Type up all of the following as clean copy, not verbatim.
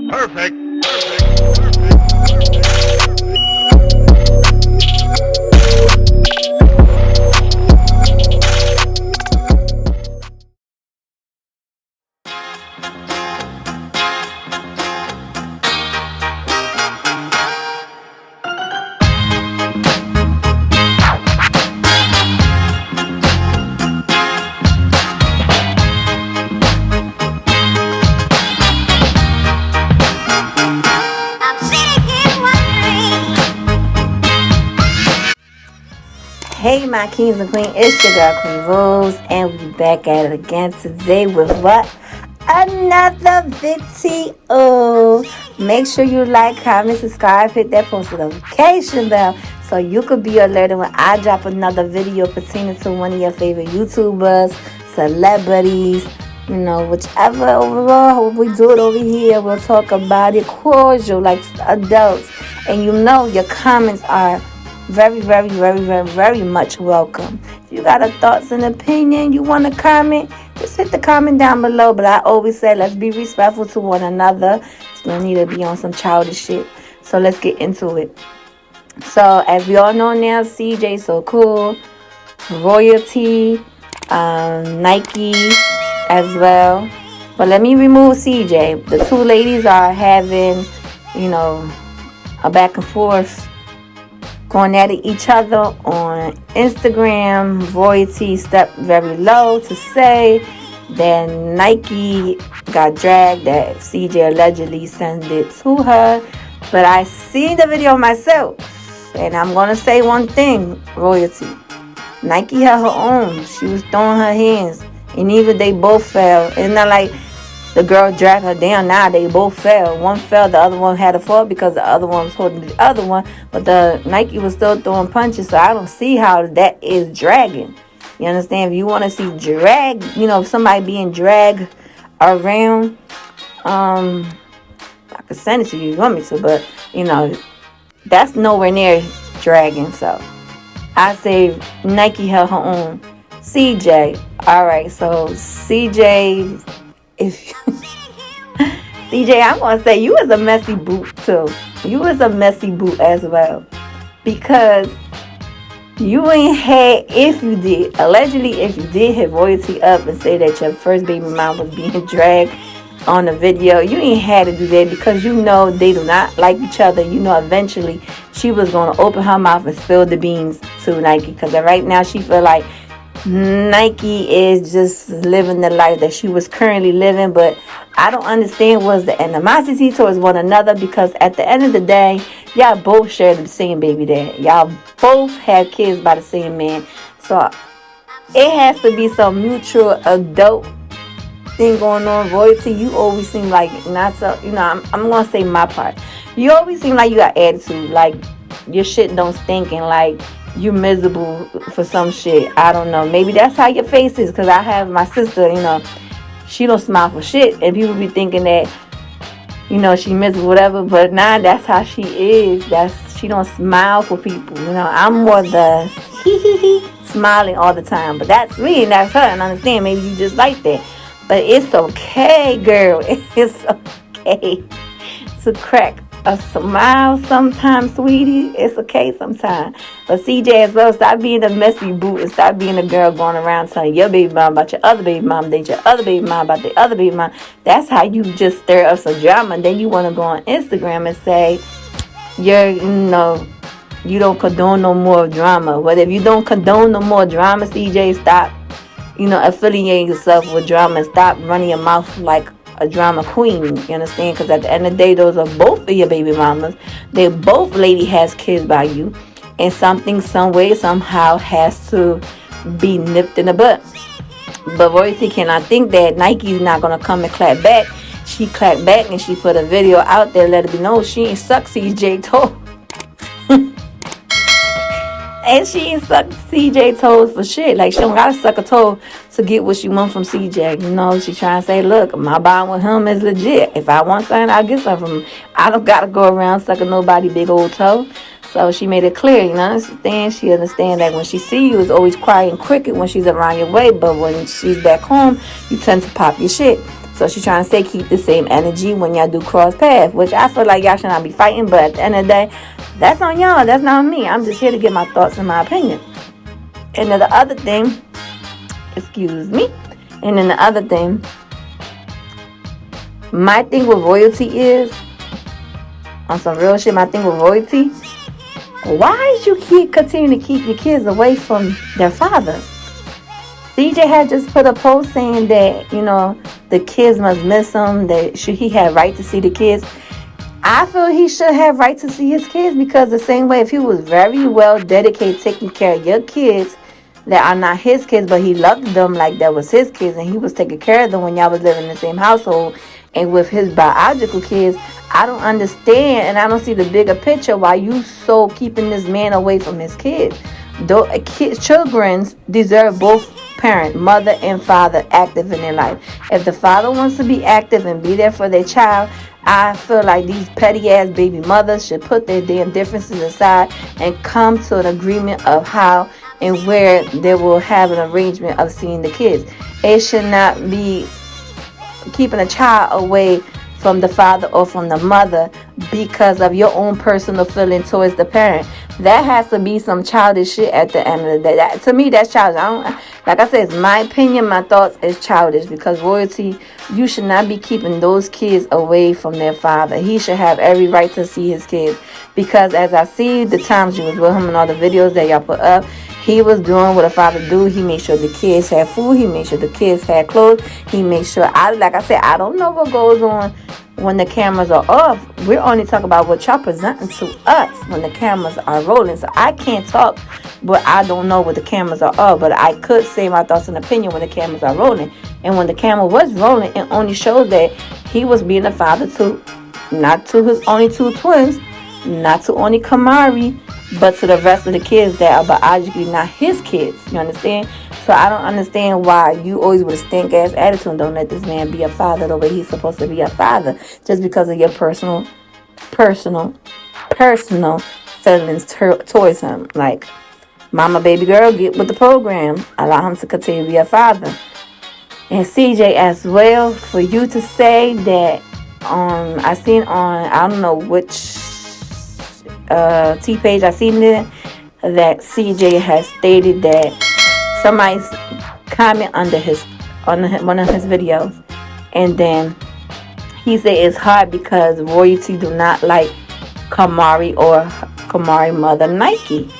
Perfect. Hey my kings and queens, it's your girl Queen Rose, and we back at it again today with what? Another video. Make sure you like, comment, subscribe, hit that post notification bell so you could be alerted when I drop another video pertaining to one of your favorite YouTubers, celebrities, whichever. Overall, we do it over here. We'll talk about it cordial like adults, and your comments are very, very, very, very, very much welcome. If you got a thoughts and opinion, you want to comment, just hit the comment down below. But I always say, let's be respectful to one another. There's no need to be on some childish shit. So let's get into it. So as we all know now, CJ So Cool, Royalty, Nike as well. But let me remove CJ. The two ladies are having, a back and forth, going at each other on Instagram. Royalty stepped very low to say that Nike got dragged, that CJ allegedly sent it to her. But I seen the video myself, and I'm going to say one thing, Royalty. Nike had her own. She was throwing her hands, and even they both fell. It's not like the girl dragged her down. Now they both fell. One fell, the other one had to fall because the other one was holding the other one. But the Nike was still throwing punches, so I don't see how that is dragging. You understand? If you want to see drag, if somebody being dragged around, I could send it to you if you want me to. But, that's nowhere near dragging. So I say Nike held her own. CJ. All right, so CJ... If CJ, I'm gonna say you was a messy boot too. You was a messy boot as well, because you ain't had, if you did, allegedly, if you did hit Royalty up and say that your first baby mom was being dragged on the video, you ain't had to do that, because they do not like each other. Eventually she was gonna open her mouth and spill the beans to Nike, because right now she feel like Nike is just living the life that she was currently living. But I don't understand was the animosity towards one another, because at the end of the day, y'all both share the same baby dad. Y'all both had kids by the same man. So it has to be some mutual adult thing going on. Royalty, you always seem like not so, I'm going to say my part. You always seem like you got attitude, like your shit don't stink, and like you miserable for some shit. I don't know. Maybe that's how your face is. Because I have my sister, she don't smile for shit. And people be thinking that, she miserable, whatever. But nah, that's how she is. She don't smile for people. I'm more the smiling all the time. But that's me and that's her. And I understand. Maybe you just like that. But it's okay, girl. It's okay to crack a smile sometimes, sweetie. It's okay sometimes. But CJ as well, stop being a messy boot and stop being a girl going around telling your baby mom about your other baby mom, then your other baby mom about the other baby mom. That's how you just stir up some drama. And then you want to go on Instagram and say you don't condone no more drama. But if you don't condone no more drama, CJ, stop affiliating yourself with drama and stop running your mouth like a drama queen. You understand? Because at the end of the day, those are both of your baby mamas. They both lady has kids by you, and something, some way, somehow has to be nipped in the butt. But Royalty cannot think that Nike's not gonna come and clap back. She clapped back and she put a video out there, let it be known she ain't suck CJ toe. And she ain't suck CJ toes for shit. Like, she don't gotta suck a toe to get what she want from CJ. She trying to say, look, my bond with him is legit. If I want something, I'll get something from him. I don't gotta go around sucking nobody big old toe. So she made it clear, she understand that when she see you, it's always quiet and cricket when she's around your way. But when she's back home, you tend to pop your shit. So she's trying to say keep the same energy when y'all do cross paths, which I feel like y'all should not be fighting. But at the end of the day, that's on y'all. That's not on me. I'm just here to get my thoughts and my opinion. And then the other thing, excuse me. And then the other thing, my thing with royalty is, on some real shit, my thing with royalty, why you continue to keep your kids away from their father? CJ had just put a post saying that, the kids must miss him, that he had right to see the kids. I feel he should have right to see his kids, because the same way if he was very well dedicated taking care of your kids that are not his kids, but he loved them like that was his kids, and he was taking care of them when y'all was living in the same household and with his biological kids, I don't understand, and I don't see the bigger picture why you so keeping this man away from his kids. Children deserve both parent, mother and father, active in their life. If the father wants to be active and be there for their child, I feel like these petty ass baby mothers should put their damn differences aside and come to an agreement of how and where they will have an arrangement of seeing the kids. It should not be keeping a child away from the father or from the mother because of your own personal feeling towards the parent. That has to be some childish shit at the end of the day. To me, that's childish. Like I said, it's my opinion, my thoughts is childish, because royalty, you should not be keeping those kids away from their father. He should have every right to see his kids, because as I see the times you was with him and all the videos that y'all put up, he was doing what a father do. He made sure the kids had food. He made sure the kids had clothes. He made sure, like I said, I don't know what goes on when the cameras are off. We're only talking about what y'all presenting to us when the cameras are rolling. So I can't talk, but I don't know what the cameras are off. But I could say my thoughts and opinion when the cameras are rolling. And when the camera was rolling, it only showed that he was being a father to, not to his only two twins, not to only Kamari, but to the rest of the kids that are biologically not his kids. You understand? So I don't understand why you always with a stink ass attitude and don't let this man be a father the way he's supposed to be a father, just because of your personal feelings towards him. Like, mama, baby girl, get with the program. Allow him to continue to be a father. And CJ as well, for you to say that I seen on, I don't know which T page I seen it, that CJ has stated that somebody's comment on one of his videos, and then he said it's hard because royalty do not like Kamari or Kamari mother Nike.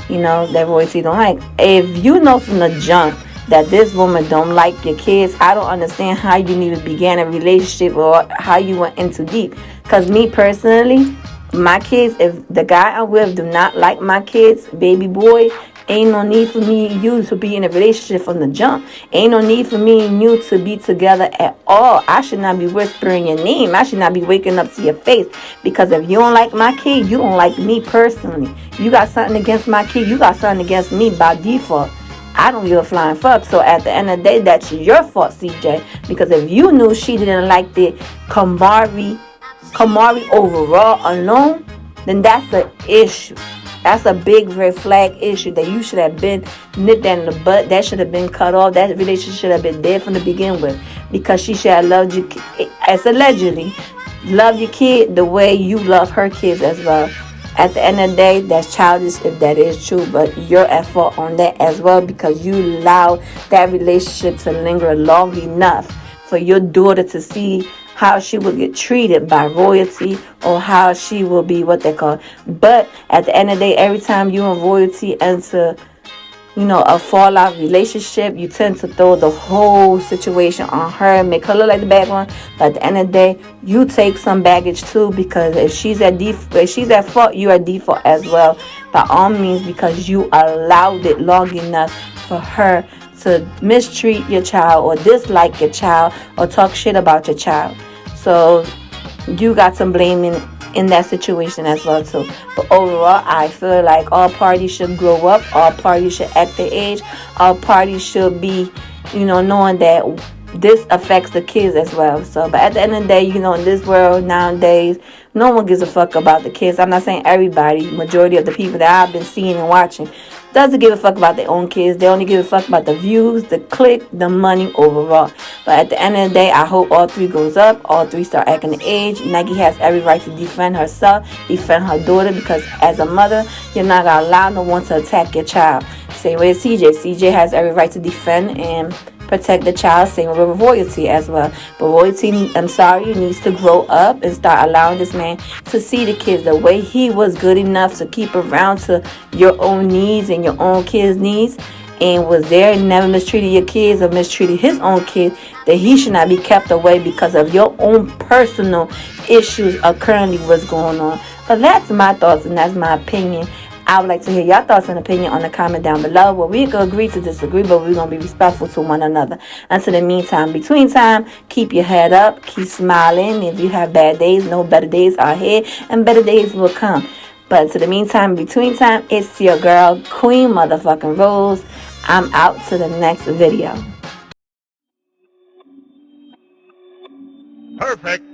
That royalty don't like. If you know from the jump that this woman don't like your kids, I don't understand how you even began a relationship or how you went into deep. Because me personally, my kids, if the guy I'm with do not like my kids, baby boy, ain't no need for me and you to be in a relationship from the jump. Ain't no need for me and you to be together at all. I should not be whispering your name. I should not be waking up to your face. Because if you don't like my kid, you don't like me personally. You got something against my kid, you got something against me by default. I don't give a flying fuck. So at the end of the day, that's your fault, CJ. Because if you knew she didn't like the Kamari overall alone, then that's an issue. That's a big red flag issue that you should have been nipped in the butt. That should have been cut off. That relationship should have been dead from the begin with, because she should have loved you, as allegedly, love your kid the way you love her kids as well. At the end of the day, that's childish if that is true, but you're at fault on that as well, because you allowed that relationship to linger long enough for your daughter to see how she will get treated by royalty, or how she will be what they call. But at the end of the day, every time you and royalty enter, a fallout relationship, you tend to throw the whole situation on her, make her look like the bad one. But at the end of the day, you take some baggage too, because if she's at fault, you are at default as well, by all means, because you allowed it long enough for her to mistreat your child or dislike your child or talk shit about your child. So you got some blame in that situation as well too. But overall, I feel like all parties should grow up, all parties should act their age, all parties should be, knowing that this affects the kids as well. So, but at the end of the day, in this world nowadays, no one gives a fuck about the kids. I'm not saying everybody, majority of the people that I've been seeing and watching, doesn't give a fuck about their own kids. They only give a fuck about the views, the click, the money overall. But at the end of the day, I hope all three goes up. All three start acting the age. Nike has every right to defend herself, defend her daughter, because as a mother, you're not gonna allow no one to attack your child. Same way as CJ. CJ has every right to defend and protect the child. Same with Royalty as well. But Royalty, I'm sorry, needs to grow up and start allowing this man to see the kids the way he was good enough to keep around to your own needs and your own kids' needs, and was there and never mistreated your kids or mistreated his own kids, that he should not be kept away because of your own personal issues or currently what's going on. But that's my thoughts and that's my opinion. I would like to hear your thoughts and opinion on the comment down below, where we can agree to disagree, but we're going to be respectful to one another. Until the meantime, between time, keep your head up, keep smiling. If you have bad days, no, better days are ahead and better days will come. But until the meantime, between time, it's your girl, Queen Motherfucking Rose. I'm out to the next video. Perfect.